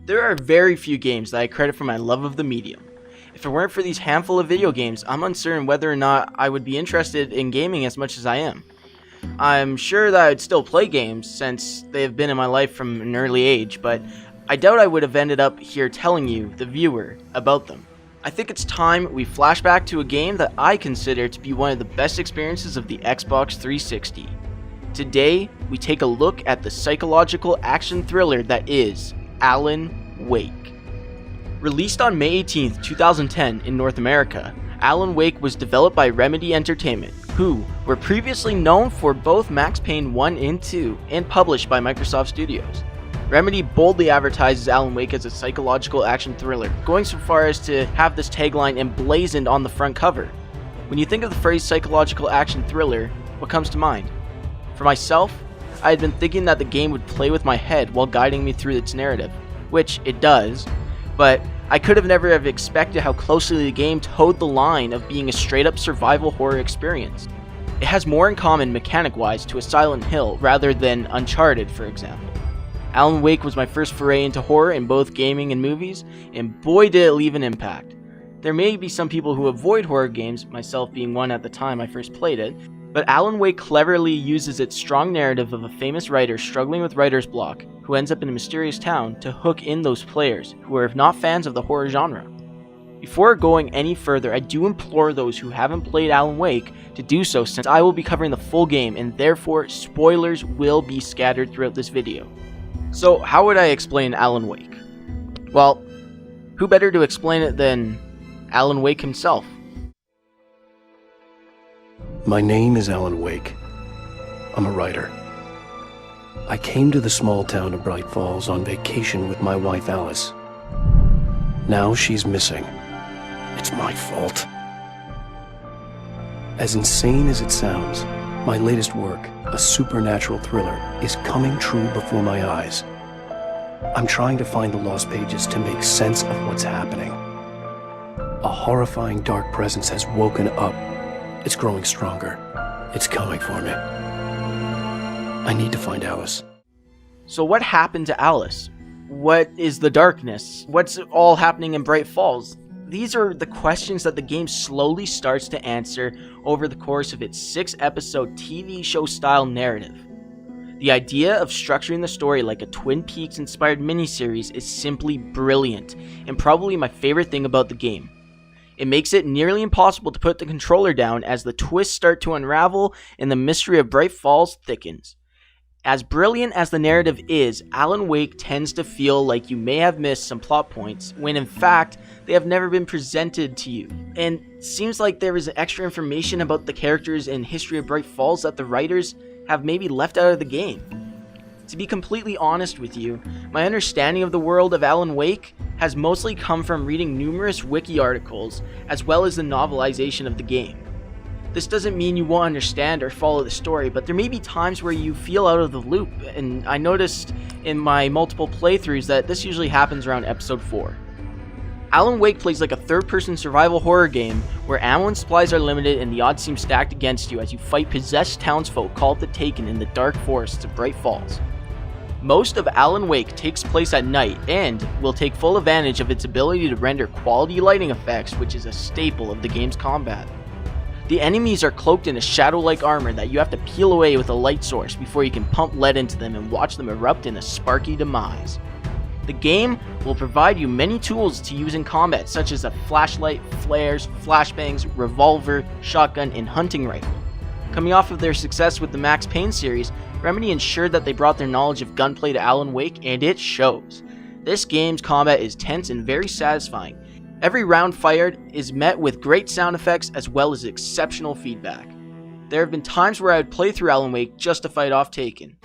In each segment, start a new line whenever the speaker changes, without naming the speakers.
There are very few games that I credit for my love of the medium. If it weren't for these handful of video games, I'm uncertain whether or not I would be interested in gaming as much as I am. I'm sure that I'd still play games since they have been in my life from an early age, but I doubt I would have ended up here telling you, the viewer, about them. I think it's time we flash back to a game that I consider to be one of the best experiences of the Xbox 360. Today, we take a look at the psychological action thriller that is Alan Wake. Released on May 18th, 2010 in North America, Alan Wake was developed by Remedy Entertainment, who were previously known for both Max Payne 1 and 2 and published by Microsoft Studios. Remedy boldly advertises Alan Wake as a psychological action thriller, going so far as to have this tagline emblazoned on the front cover. When you think of the phrase psychological action thriller, what comes to mind? For myself, I had been thinking that the game would play with my head while guiding me through its narrative, which it does, but I could have never have expected how closely the game towed the line of being a straight-up survival horror experience. It has more in common mechanic-wise to a Silent Hill rather than Uncharted, for example. Alan Wake was my first foray into horror in both gaming and movies, and boy did it leave an impact. There may be some people who avoid horror games, myself being one at the time I first played it, but Alan Wake cleverly uses its strong narrative of a famous writer struggling with writer's block, who ends up in a mysterious town, to hook in those players who are not fans of the horror genre. Before going any further, I do implore those who haven't played Alan Wake to do so, since I will be covering the full game and therefore spoilers will be scattered throughout this video. So how would I explain Alan Wake? Well, who better to explain it than Alan Wake himself?
My name is Alan Wake. I'm a writer. I came to the small town of Bright Falls on vacation with my wife Alice. Now she's missing. It's my fault. As insane as it sounds, my latest work, a supernatural thriller, is coming true before my eyes. I'm trying to find the lost pages to make sense of what's happening. A horrifying dark presence has woken up. It's growing stronger. It's coming for me. I need to find Alice.
So what happened to Alice? What is the darkness? What's all happening in Bright Falls? These are the questions that the game slowly starts to answer over the course of its 6-episode TV show style narrative. The idea of structuring the story like a Twin Peaks inspired miniseries is simply brilliant, and probably my favorite thing about the game. It makes it nearly impossible to put the controller down as the twists start to unravel and the mystery of Bright Falls thickens. As brilliant as the narrative is, Alan Wake tends to feel like you may have missed some plot points, when in fact, they have never been presented to you. And it seems like there is extra information about the characters and history of Bright Falls that the writers have maybe left out of the game. To be completely honest with you, my understanding of the world of Alan Wake has mostly come from reading numerous wiki articles, as well as the novelization of the game. This doesn't mean you won't understand or follow the story, but there may be times where you feel out of the loop, and I noticed in my multiple playthroughs that this usually happens around episode 4. Alan Wake plays like a third-person survival horror game where ammo and supplies are limited and the odds seem stacked against you as you fight possessed townsfolk called the Taken in the dark forests of Bright Falls. Most of Alan Wake takes place at night and will take full advantage of its ability to render quality lighting effects, which is a staple of the game's combat. The enemies are cloaked in a shadow-like armor that you have to peel away with a light source before you can pump lead into them and watch them erupt in a sparky demise. The game will provide you many tools to use in combat, such as a flashlight, flares, flashbangs, revolver, shotgun, and hunting rifle. Coming off of their success with the Max Payne series, Remedy ensured that they brought their knowledge of gunplay to Alan Wake, and it shows. This game's combat is tense and very satisfying. Every round fired is met with great sound effects as well as exceptional feedback. There have been times where I would play through Alan Wake just to fight off Taken.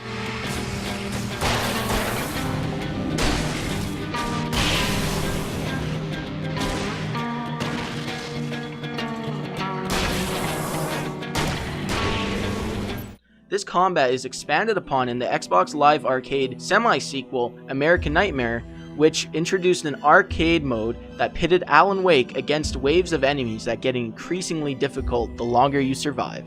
This combat is expanded upon in the Xbox Live Arcade semi-sequel American Nightmare, which introduced an arcade mode that pitted Alan Wake against waves of enemies that get increasingly difficult the longer you survive.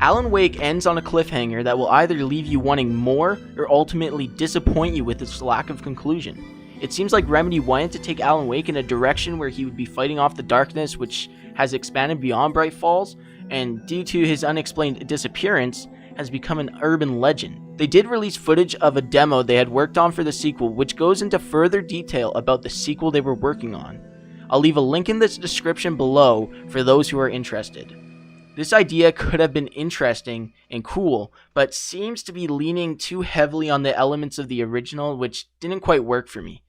Alan Wake ends on a cliffhanger that will either leave you wanting more or ultimately disappoint you with its lack of conclusion. It seems like Remedy wanted to take Alan Wake in a direction where he would be fighting off the darkness, which has expanded beyond Bright Falls, and due to his unexplained disappearance, has become an urban legend. They did release footage of a demo they had worked on for the sequel, which goes into further detail about the sequel they were working on. I'll leave a link in the description below for those who are interested. This idea could have been interesting and cool, but seems to be leaning too heavily on the elements of the original, which didn't quite work for me.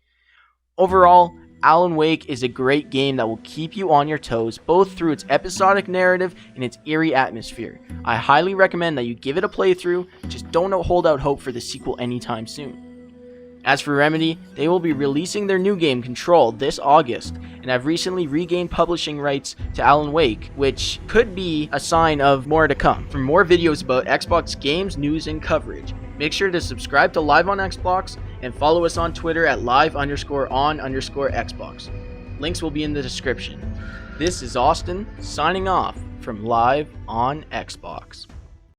Overall, Alan Wake is a great game that will keep you on your toes, both through its episodic narrative and its eerie atmosphere. I highly recommend that you give it a playthrough, just don't hold out hope for the sequel anytime soon. As for Remedy, they will be releasing their new game, Control, this August, and have recently regained publishing rights to Alan Wake, which could be a sign of more to come. For more videos about Xbox games, news, and coverage, make sure to subscribe to Live on Xbox and follow us on Twitter at live_on_Xbox. Links will be in the description. This is Austin, signing off from Live on Xbox.